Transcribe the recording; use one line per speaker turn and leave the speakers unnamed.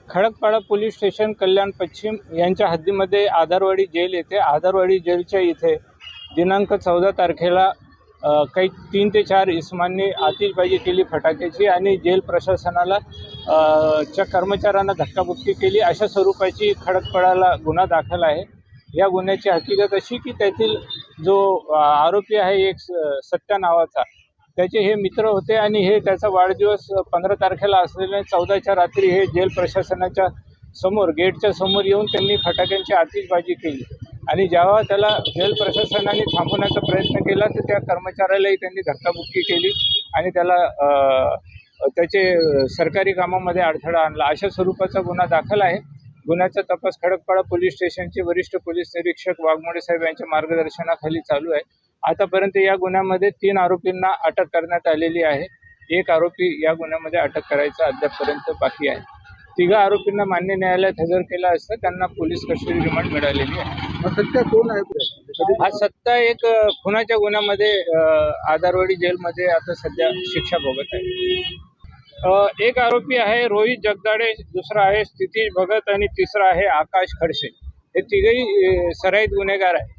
Khadakpada police station कल्याण पश्चिम यांच्या हद्दीमध्ये Adharwadi gel येथे आधारवाडी जेलच्या इथे दिनांक 14 तारखेला काही 3 ते 4 इसमांनी आतिषबाजी केली फटाक्याची आणि जेल प्रशासनाला च्या कर्मचाऱ्यांना धक्काबुक्की केली अशा स्वरूपाची खडकपाडाला गुन्हा दाखल आहे। या गुन्ह्याची हकीकत अशी की त्यातील जो आरोपी आहे एक सत्या नावाचा त्याचे हे मित्र होते आणि हे त्याचा वाढदिवस 15 तारखेला असलेल्या 14च्या रात्री हे जेल प्रशासनाच्या समोर गेटच्या समोर येऊन त्यांनी फटाक्यांची आतिषबाजी केली आणि जेव्हा त्याला जेल प्रशासनाने थांबवण्याचा प्रयत्न केला तर त्या कर्मचाऱ्यालाही त्यांनी धक्काबुक्की केली आणि त्याला त्याचे सरकारी कामामध्ये अडथळा आणला अशा स्वरूपाचा गुन्हा दाखल आहे। गुन्ह्याचा तपास खडकपाडा पोलीस स्टेशनचे वरिष्ठ पोलीस निरीक्षक वाघमोडे साहेब यांच्या मार्गदर्शनाखाली चालू आहे। आतापर्यंत या गुन्ह्यामध्ये 3 आरोपींना अटक करण्यात आलेली आहे। एक आरोपी या गुन्ह्यामध्ये अटक करायचा अद्यापपर्यंत बाकी आहे। 3 आरोपींना मान्य न्यायालयात हजर केला असता त्यांना पोलीस कस्टडी रिमांड मिळालेली आहे।
सत्या कोण आहे?
हा सत्ता एक खुनाच्या गुन्ह्यामध्ये आधारवाडी जेलमध्ये आता सध्या शिक्षा भोगत आहे। एक आरोपी आहे रोहित जगदाडे, दुसरा आहे स्थितीश भगत आणि तिसरा आहे आकाश खडसे। हे तिघही सराईत गुन्हेगार आहे।